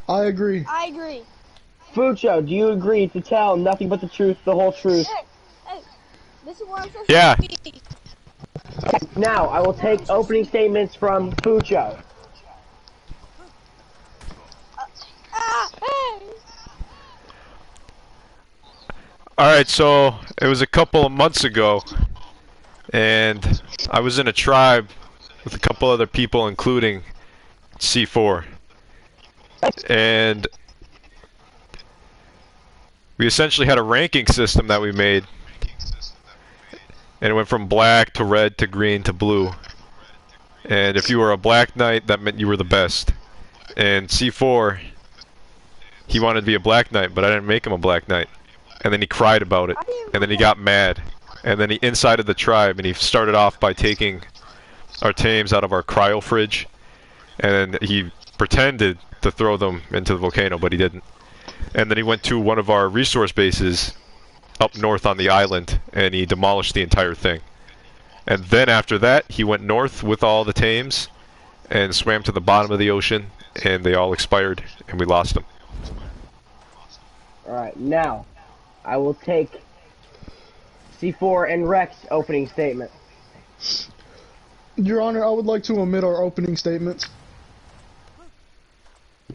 I agree. I agree. Foocho, do you agree to tell nothing but the truth, the whole truth? Hey, this is what I'm supposed Yeah. to be. Now, I will take opening statements from Foocho. Hey. Alright, so it was a couple of months ago, and I was in a tribe with a couple other people, including C4. And we essentially had a ranking system that we made, and it went from black to red to green to blue. And if you were a black knight, that meant you were the best. And C4, he wanted to be a black knight, but I didn't make him a black knight. And then he cried about it, and then he got mad, and then he incited the tribe, and he started off by taking our tames out of our cryo fridge, and he pretended to throw them into the volcano, but he didn't. And then he went to one of our resource bases up north on the island, and he demolished the entire thing. And then after that, he went north with all the tames and swam to the bottom of the ocean, and they all expired, and we lost them. Alright, now, I will take C4 and Rex opening statement. Your Honor, I would like to omit our opening statements.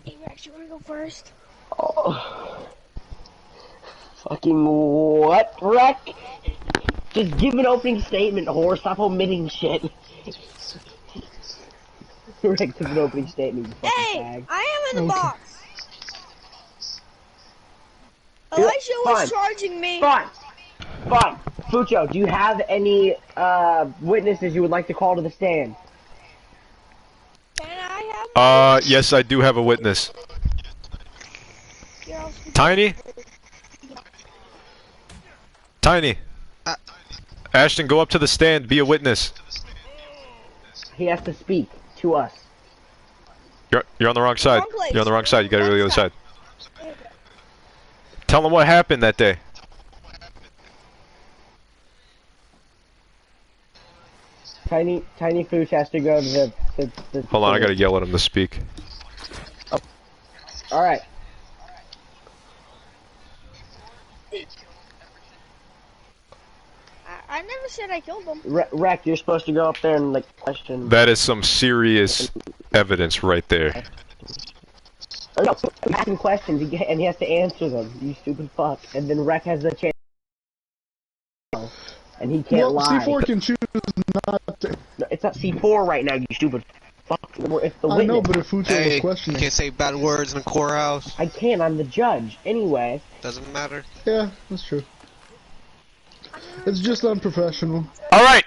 Hey, Rex, you wanna go first? Oh. Fucking what, Rex? Just give an opening statement, whore. Stop omitting shit. Rex, give an opening statement, you fucking Hey, fag. I am in the Okay. box. Elisha was Fine. charging me. Fine. Fine. Foocho, do you have any witnesses you would like to call to the stand? Can I have Yes, I do have a witness. your Tiny? Tiny. Ashton, go up to the stand, be a witness. He has to speak to us. You're on the wrong side. Wrong place. You're on the wrong side, you gotta go to the Wrong other side. side. Tell them what happened that day. Tiny Fooch has to go to the Hold on, I gotta yell at him to speak. Alright. I never said I killed him. Rek, you're supposed to go up there and, like, question... That is some serious evidence right there. Oh, no, ask him questions, and he has to answer them, you stupid fuck. And then Rek has the chance... And he can't Well, lie. C4 can choose not to. No, it's not C4 right now, you stupid fuck. It's the witness. I know, but if Foocho was Hey, you questioning. can't say bad words in a courthouse. I can, I'm the judge. Anyway. Doesn't matter. Yeah, that's true. It's just unprofessional. Alright!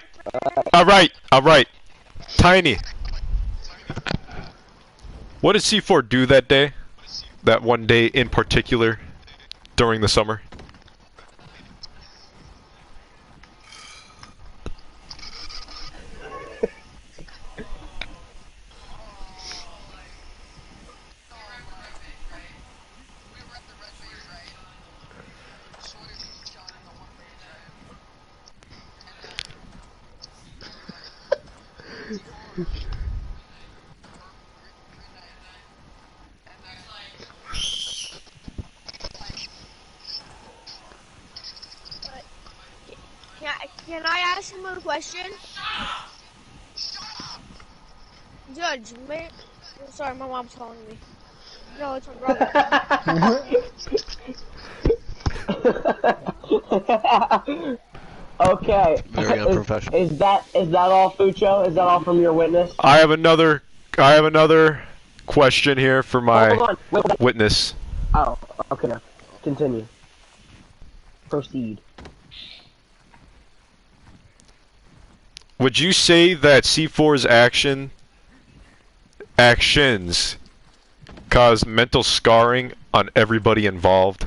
Alright! Tiny. What did C4 do that day? That one day in particular? During the summer? Can I ask him a question? Judge, sorry, my mom's calling me. No, it's my brother. Okay. Very unprofessional. Is that all, Foocho? Is that all from your witness? I have another question here for my Hold on. Wait. witness. Oh, okay. Continue. Proceed. Would you say that C4's actions caused mental scarring on everybody involved?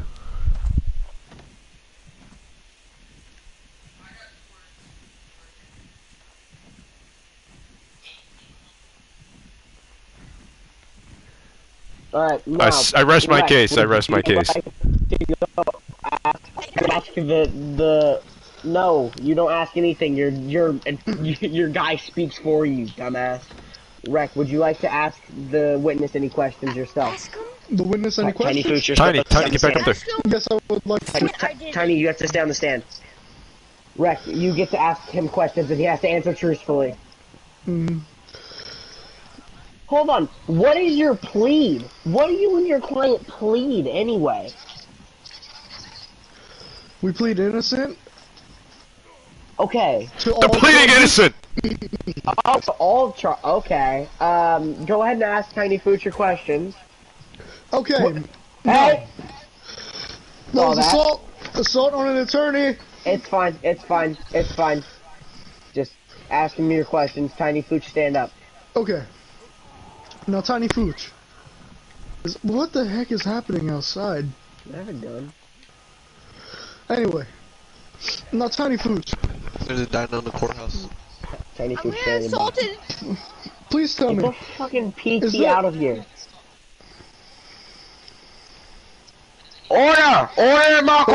Alright, now... I rest my case, I rest my case. Ask the... No, you don't ask anything. Your guy speaks for you, dumbass. Rek, would you like to ask the witness any questions yourself? Ask him The witness, any Tiny questions? Fooch, you're Tiny, supposed to Tiny, get back up there. Yes, I would like to. Tiny, you have to stay on the stand. Rex, you get to ask him questions and he has to answer truthfully. Hold on, what is your plead? What do you and your client plead anyway? We plead innocent. Okay. To They're all pleading charges. innocent! Okay. Go ahead and ask Tiny Fooch your questions. Okay. Hey! That Saw was that. assault on an attorney. It's fine. Just ask him your questions. Tiny Fooch, stand up. Okay. Now, Tiny Fooch. What the heck is happening outside? I haven't done. Anyway. Now, Tiny Fooch. There's a dino in the courthouse. Tiny I'm Fooch, getting stand up. assaulted. Please tell Get the me. fucking Is PT that- out of here. Order! Order in my Order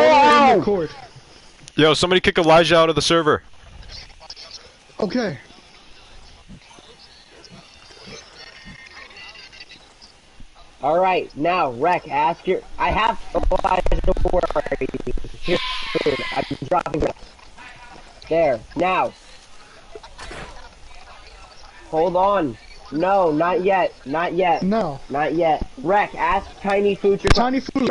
in the courtroom! court. Yo, somebody kick Elijah out of the server. Okay. Alright, now, Rec, ask your... I have Elijah, where are you? Here, I'm dropping it. There, now. Hold on. No, not yet. Not yet. Now, Not yet. Rec, ask Tiny Fooch your Tiny Fooch.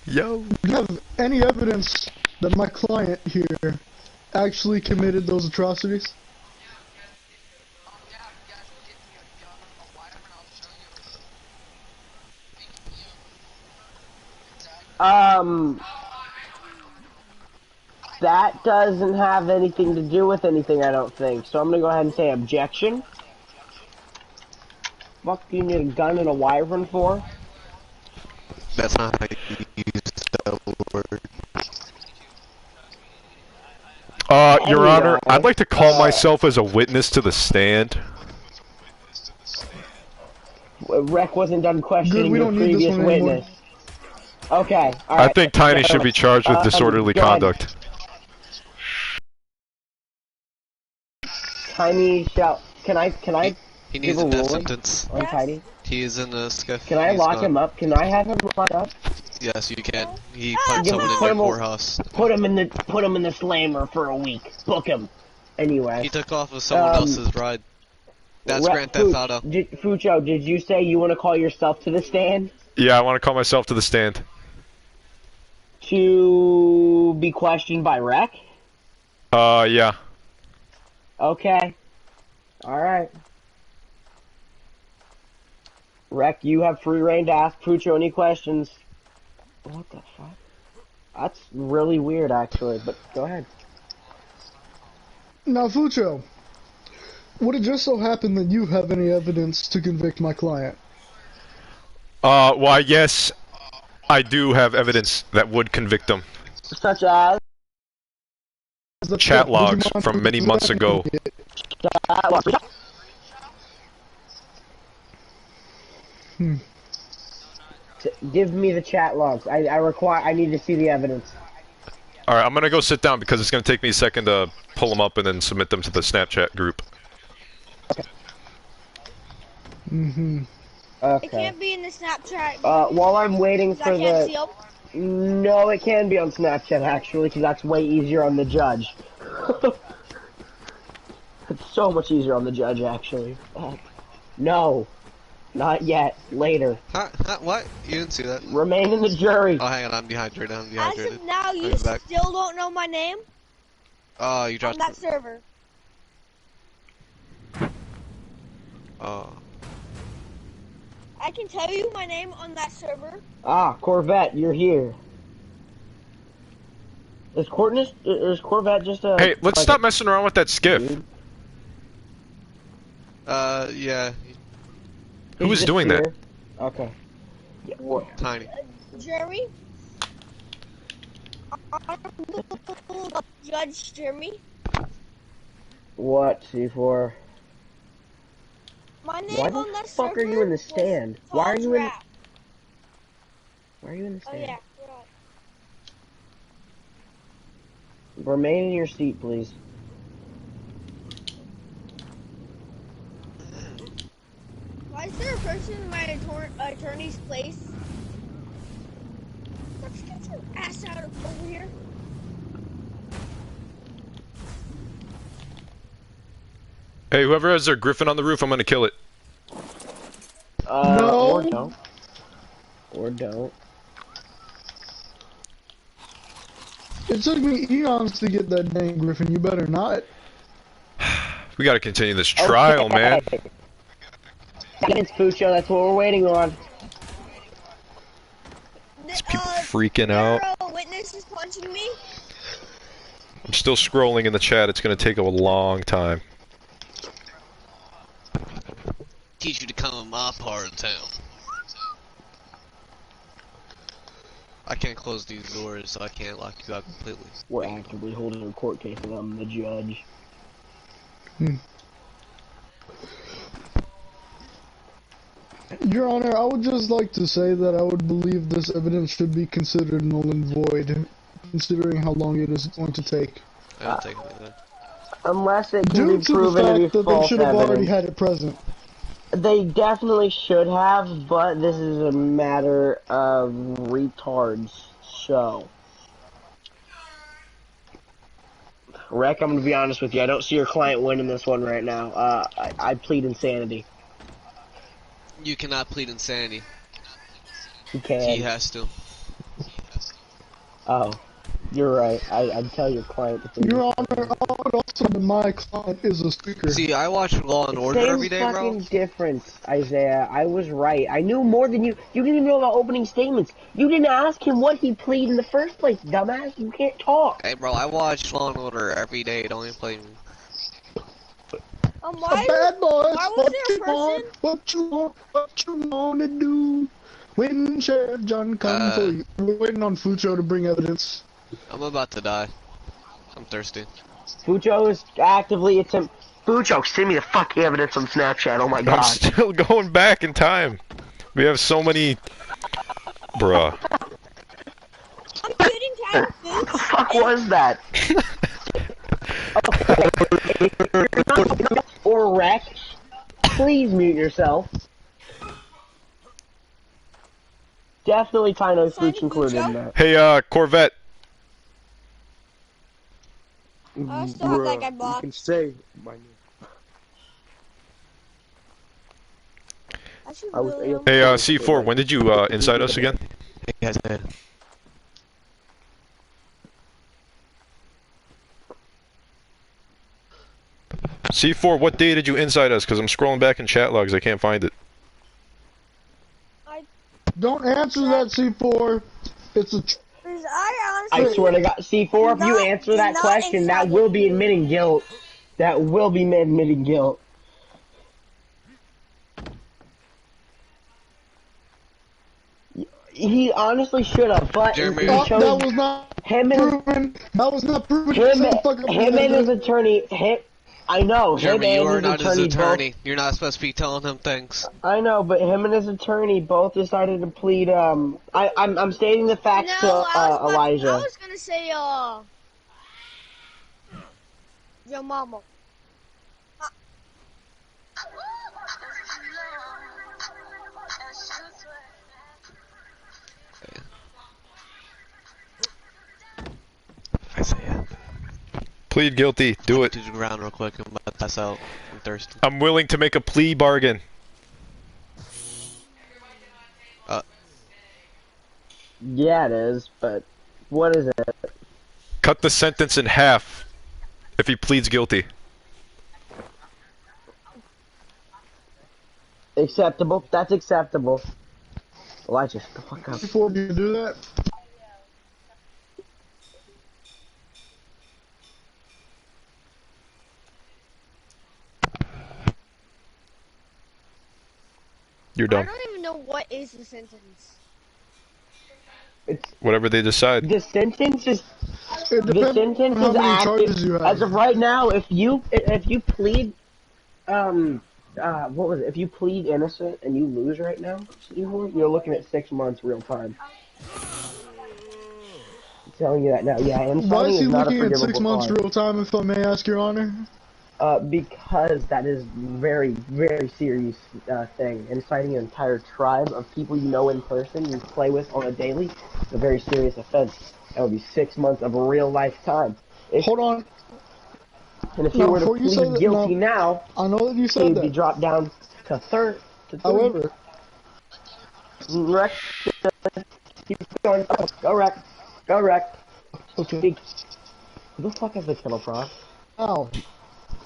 Yo. Do you have any evidence that my client here actually committed those atrocities? That doesn't have anything to do with anything, I don't think. So I'm gonna go ahead and say objection. Fuck do you need a gun and a wyvern for? That's not how you use that word. Your Anyway, Honor, I'd like to call myself as a witness to the stand. Rec wasn't done questioning Good, we your don't need this previous one anymore. witness. Okay, alright. I think Tiny should be charged with disorderly go ahead. conduct. Tiny shall... Can I He needs give a a death ruling sentence. on Tiny? He is in a skiff. Can I He's lock not- him up? Can I have him locked up? Yes, you can. He Ah, punched yeah, someone in put your him on- courthouse. Put him in the slammer for a week. Book him. Anyway. He took off with someone else's ride. That's Grand Theft Auto. Foocho, did you say you want to call yourself to the stand? Yeah, I want to call myself to the stand. To be questioned by Rec? Yeah. Okay. Alright. Rec, you have free reign to ask Foocho any questions. What the fuck? That's really weird, actually, but go ahead. Now, Foocho, would it just so happen that you have any evidence to convict my client? Why, yes, I do have evidence that would convict him. Such as... Chat Would you logs mind from many months ago. Give me the chat logs. I need to see the evidence. Alright, I'm gonna go sit down because it's gonna take me a second to pull them up and then submit them to the Snapchat group. Mm-hmm. It Okay. can't be in the Snapchat. While I'm waiting I for can't see the... 'em. No, it can be on Snapchat, actually, because that's way easier on the judge. It's so much easier on the judge, actually. No. Not yet. Later. Huh? What? You didn't see that? Remain in the jury. Oh, hang on. I'm dehydrated. I'm As dehydrated. of now, you I'll be back. still don't know my name Oh, you on dropped. that server. Oh. I can tell you my name on that server. Ah, Corvette, you're here. Is Corvette just a... Hey, let's like stop messing around with that skiff. dude? Yeah. Who He's is just doing that? here? Okay. Yeah, what? Tiny. Jeremy? Judge Jeremy? What, C4? My name Why the on that fuck server are you in the was stand? Why are Tom's you in... Rap. Why are you in the Oh stand? yeah, right. Remain in your seat, please. Why Why is there a person in my attorney's place? Let's get your ass out of over here. Hey, whoever has their griffin on the roof, I'm gonna kill it. No. Or don't. Or don't. It took me eons to get that dang griffin. You better not. We gotta continue this trial, man. It's Foocho, that's what we're waiting on. These people freaking out. Witness is punching me. I'm still scrolling in the chat. It's gonna take a long time. Teach you to come in my part of town. I can't close these doors, so I can't lock you out completely. We're actively holding a court case and I'm the judge. Your Honor, I would just like to say that I would believe this evidence should be considered null and void, considering how long it is going to take. I don't take anything. Unless it can Due be to the proven to be fact that they false should have already evidence. had it present. They definitely should have, but this is a matter of retards, so. Rec, I'm gonna be honest with you, I don't see your client winning this one right now. I plead insanity. You cannot plead insanity. He can. He has to. Oh, you're right. I'd tell your client to plead. Your Honor, I would also that my client is a speaker. See, I watch Law and Order Same every day, bro. fucking difference, Isaiah. I was right. I knew more than you. You didn't even know about opening statements. You didn't ask him what he plead in the first place, dumbass. You can't talk. Hey, bro, I watch Law and Order every day. Don't even play me. Why? Bad boys, Why was what there a you want? What you wanna do? When Sheriff John comes for you. We're waiting on Foocho to bring evidence. I'm about to die. I'm thirsty. Foocho is actively attempting. Foocho, send me the fucking evidence on Snapchat. Oh my god. I'm still going back in time. We have so many... Bruh. I'm getting tired of food. What the fuck was that? Or Rec, please mute yourself. Definitely Tino Fooch included in that. Hey, Corvette. I still have that guy blocked. You can say my name. I should I was really able- Hey, C4, when did you, inside us again? Hey, guys, man. C4, what day did you inside us? Because I'm scrolling back in chat logs. I can't find it. Don't answer that, C4. It's a... Because I honestly... I swear to God, C4, if you Not- answer that not question, that inside will of be you. admitting guilt. That will be admitting guilt. He honestly should have, but Jeremy. he that chose was not him and proven. That was not proven. him, Shut the fuck up, him and his attorney. I know. Jeremy, him you and are not his attorney attorney. You're not supposed to be telling him things. I know, but him and his attorney both decided to plead. I'm stating the facts to Elijah. I was gonna say, your mama. Isaiah. Plead guilty. Do it. To the ground real quick. I'm about to pass out. I'm thirsty. I'm willing to make a plea bargain. Yeah, it is, but what is it? Cut the sentence in half if he pleads guilty. Acceptable. That's acceptable. Elijah, shut the fuck up. Before you do that, You're I done. don't even know what is the sentence. Whatever they decide. The sentence is it the depends sentence on how is many charges you active. have. As of right now, if you plead what was it? If you plead innocent and you lose right now, you're looking at 6 months real time. I'm telling you that now. Yeah, and Why is he is not a looking at 6 forgivable months crime. real time, if I may ask, Your Honor? Because that is very, very serious thing. Inciting an entire tribe of people you know in person, you play with on a daily, is a very serious offense. That would be 6 months of real life time. Hold on. And if he Now, were to before you say plead that, guilty now, I know that you he said would be that. dropped down to third. However, Wreck, keep going. Go wreck. Go wreck. okay. Who the fuck has the kettle frog? Now,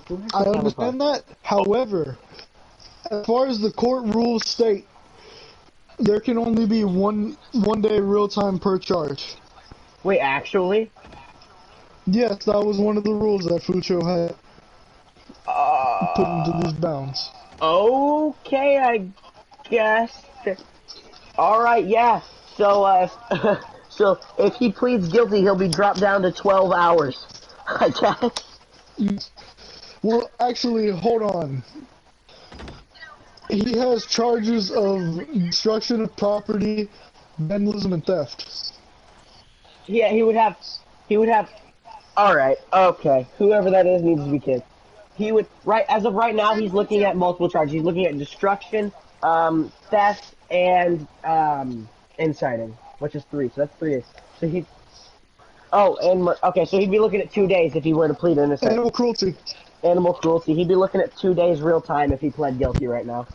Who has the I kettle frog? understand that. However, as far as the court rules state, there can only be one day real time per charge. Wait, actually? Yes, that was one of the rules that Foocho had put into these bounds. Okay, I guess. Alright, yeah. So, so if he pleads guilty, he'll be dropped down to 12 hours. I guess. Well, actually, hold on. He has charges of destruction of property, vandalism, and theft. Yeah, he would have, alright, okay. Whoever that is needs to be kicked. He would, as of right now, he's looking at multiple charges. He's looking at destruction, theft, and, inciting, which is 3, so that's 3 days. So he, okay, so he'd be looking at 2 days if he were to plead innocent. Animal cruelty. Animal cruelty. He'd be looking at 2 days real time if he pled guilty right now.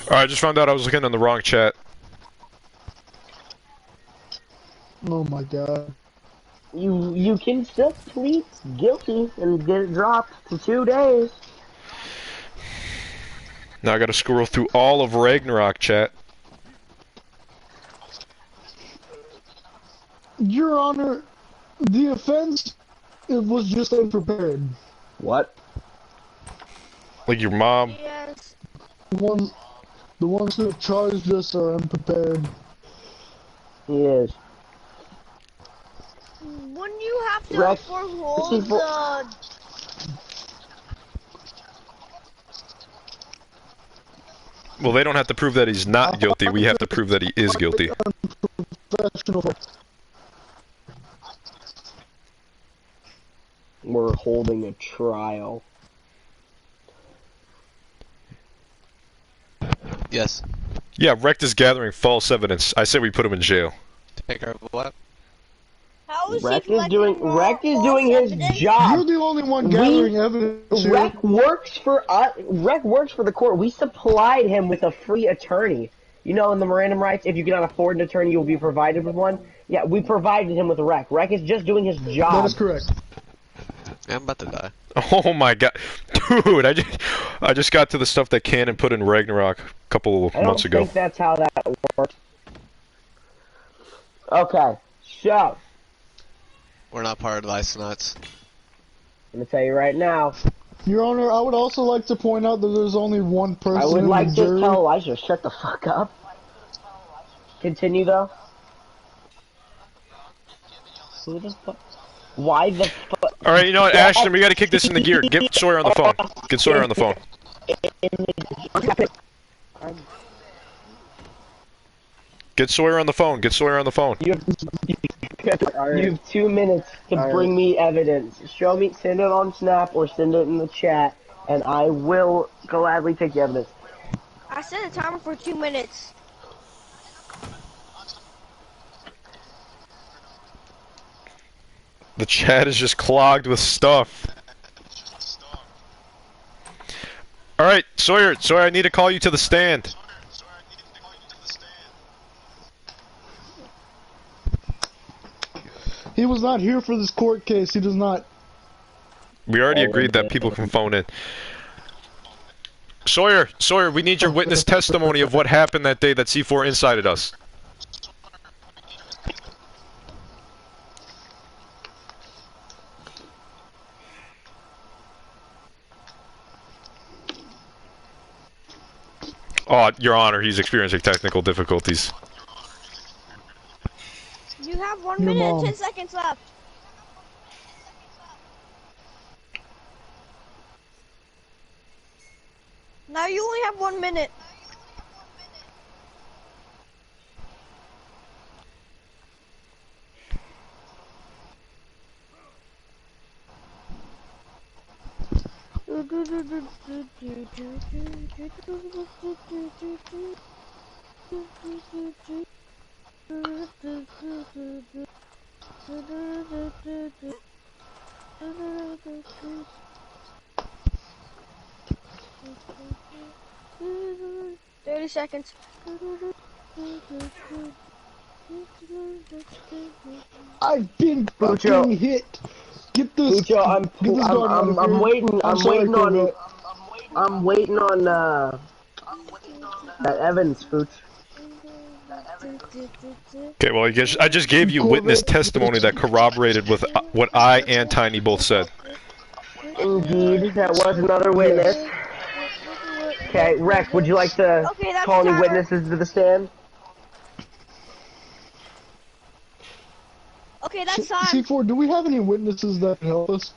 Alright, I just found out I was looking on the wrong chat. Oh my god. You can still plead guilty and get it dropped to 2 days. Now I gotta scroll through all of Ragnarok chat. Your Honor, the offense, it was just unprepared. What? Like your mom. Yes. The ones who have charged us are unprepared. He is. Wouldn't you have to Rex, forehold the... Well, they don't have to prove that he's not guilty. We have to prove that he is guilty. We're holding a trial. Yes. Yeah, Rect is gathering false evidence. I say we put him in jail. Take our what? How is Rec he is doing collecting his evidence? job. You're the only one gathering evidence here. Rec works for us. Rec works for the court. We supplied him with a free attorney. You know, in the Miranda rights, if you cannot afford an attorney, you will be provided with one. Yeah, we provided him with a Rec. Rec is just doing his job. That is correct. I'm about to die. Oh my god. Dude, I just got to the stuff that Cannon put in Ragnarok a couple months ago. I don't think that's how that works. Okay, so We're not part of the Ice Nuts. I'm gonna tell you right now. Your Honor, I would also like to point out that there's only one person I would in like the to jury. tell Elijah, shut the fuck up. Continue though. Who the fuck? Why the fuck? Alright, you know what, Ashton, we gotta kick this into gear. Get Sawyer on the phone. Get Sawyer on the phone. Get Sawyer on the phone. Get Sawyer on the phone. You have 2 minutes to bring me evidence. Show me, send it on Snap or send it in the chat, and I will gladly take the evidence. I set a timer for 2 minutes. The chat is just clogged with stuff. Alright, Sawyer, I need to call you to the stand. He was not here for this court case. He does not. We already agreed that people can phone in. Sawyer, we need your witness testimony of what happened that day that C4 incited us. Oh, Your Honor, he's experiencing technical difficulties. You have 1 Your minute and mom. 10 seconds left. Now you only have 1 minute. 30 seconds. I've been Foocho. fucking hit. Get this. Foocho, Get this guard out of here. I'm waiting. I'm sorry, waiting on. Corvette. I'm waiting on that Evans, Fooch. Okay, well, I just gave you witness testimony that corroborated with what I and Tiny both said. Indeed, that was another witness. Okay, Rex, would you like to Okay, that's call any Tyler. witnesses to the stand? Okay, that's time. C4, do we have any witnesses that can help us?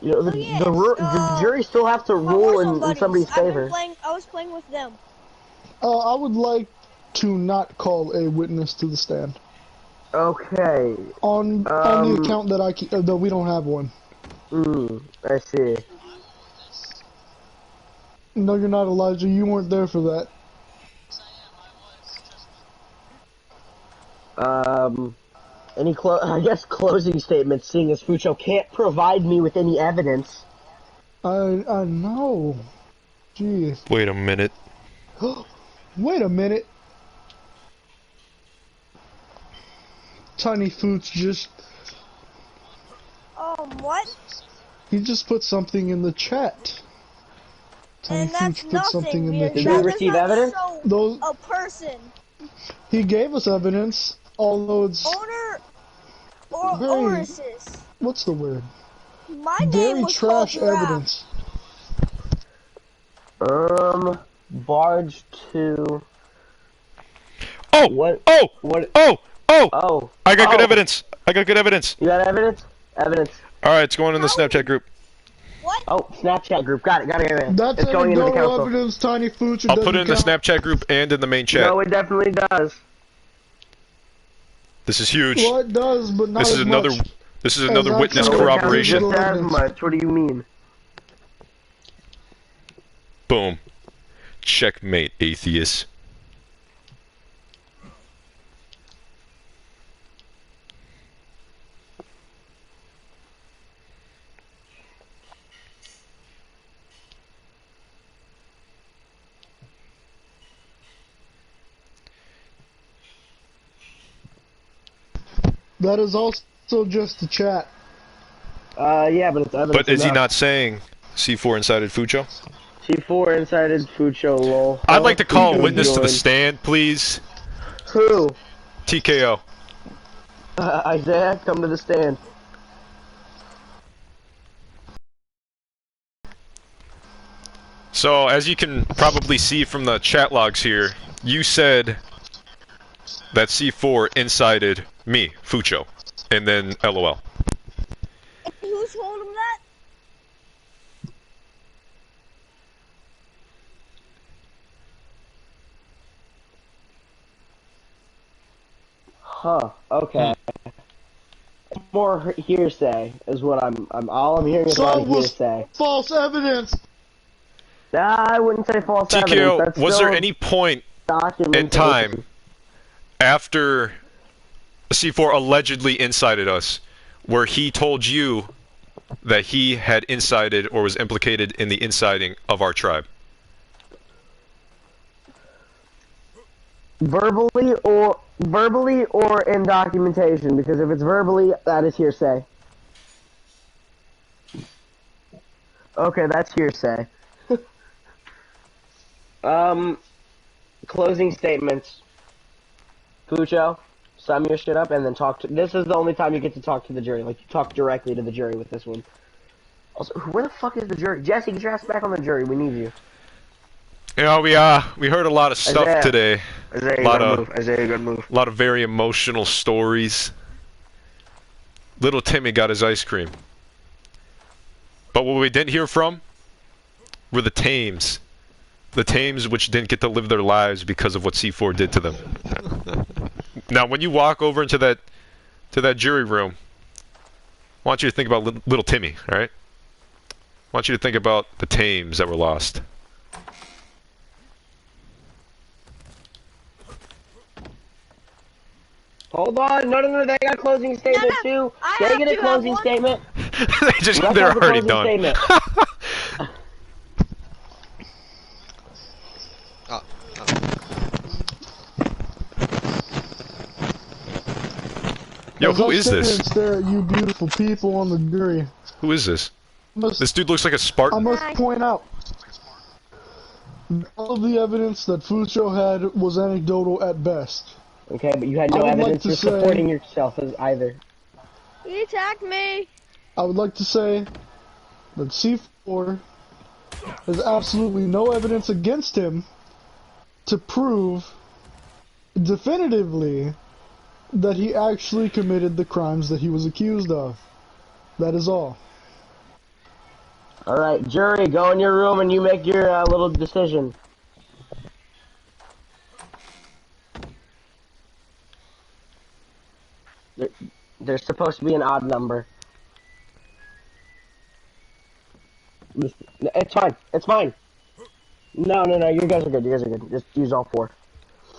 You know, Oh, yes, the jury still have to My rule Warzone in buddies. somebody's I've been favor. I was playing with them. I would like to not call a witness to the stand. Okay. On the account that that we don't have one. I see. No, you're not, Elijah. You weren't there for that. I guess closing statements, seeing as Foocho can't provide me with any evidence. I know. Jeez. Wait a minute. Wait a minute. Tiny Foots just... What? He just put something in the chat. Tiny And that's Foots put something nothing. in the Did chat. we receive evidence? Those, A person. he gave us evidence, although it's... Owner or Very- ownesses. What's the word? My name Very was called trash Giraffe. evidence. Barge to... Oh! What? Oh! What? Oh! Oh! Oh. I got good Oh. evidence. I got good evidence. You got evidence? Evidence. Alright, it's going in the How? Snapchat group. What? Oh, Snapchat group. Got it. That's It's going into the anecdotal council. evidence, Tiny Foots. I'll put it in the Snapchat group and in the main chat. No, it definitely does. This is huge. Well, it does, but not This as is another. much. This is another As witness actual corroboration. evidence. Just as much. What do you mean? Boom. Checkmate, atheist. That is also just the chat. Yeah, but it's evidence. But is he enough. not saying C4 incited Foocho? C4 incited Foocho, lol. I'd like to call a Foocho witness to the joined. stand, please. Who? TKO. Isaiah, come to the stand. So, as you can probably see from the chat logs here, you said that C4 incited me, Foocho, and then LOL. And who told him that? Huh. Okay. More hearsay is what all I'm hearing is a lot So of was hearsay. false evidence. Nah, I wouldn't say false evidence. TKO, That's was still there any point documentation. in time after C4 allegedly incited us where he told you that he had incited or was implicated in the inciting of our tribe? Verbally or in documentation, because if it's verbally, that is hearsay. Okay, that's hearsay. Closing statements. Foocho, sum your shit up and then talk to... This is the only time you get to talk to the jury. Like, you talk directly to the jury with this one. Also, where the fuck is the jury? Jesse, get your ass back on the jury. We need you. You know, we heard a lot of stuff Isaiah. today. Isaiah, Lot good move. A lot of very emotional stories. Little Timmy got his ice cream. But what we didn't hear from were the tames. The tames which didn't get to live their lives because of what C4 did to them. Now, when you walk over into that jury room, want you to think about little Timmy, alright? I want you to think about the tames that were lost. Hold on, no, they got a closing statement too. They get a closing statement. They're already done. Statement. Yo, who is this? Stare at you beautiful people on the jury. Who is this? This dude looks like a I Spartan. must point out, all of the evidence that Foocho had was anecdotal at best. Okay, but you had no evidence for supporting yourself as either. He attacked me. I would like to say that C4 has absolutely no evidence against him to prove definitively that he actually committed the crimes that he was accused of. That is all. Alright, jury, go in your room and you make your little decision. There's supposed to be an odd number. It's fine. It's fine. No, you guys are good. You guys are good. Just use all 4.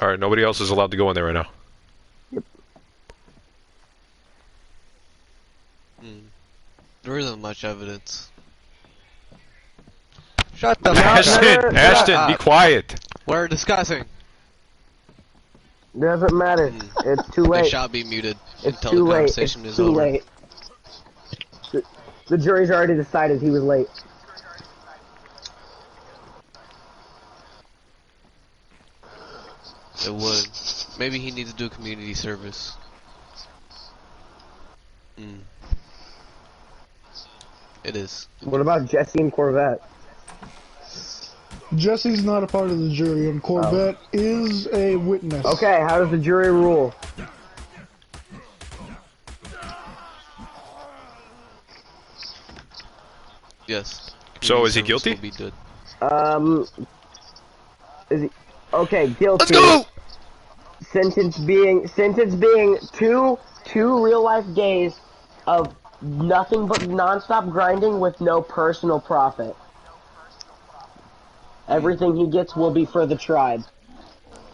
Alright, nobody else is allowed to go in there right now. Yep. There isn't much evidence. Shut the Ashton! Ashton, be quiet! We're discussing. Doesn't matter. It's too late. They shall be muted It's until too the late. conversation It's is too over. late. The jury's already decided he was late. It would. Maybe he needs to do community service. It is. What about Jesse and Corvette? Jesse's not a part of the jury, and Corvette is a witness. Okay, how does the jury rule? Yes. So is he Community guilty? service will be good. Is he okay? Guilty. Let's go! Sentence being two real life days of nothing but non-stop grinding with no personal profit. Everything he gets will be for the tribe.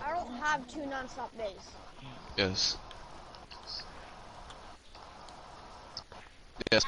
I don't have 2 non-stop days. Yes. Yes.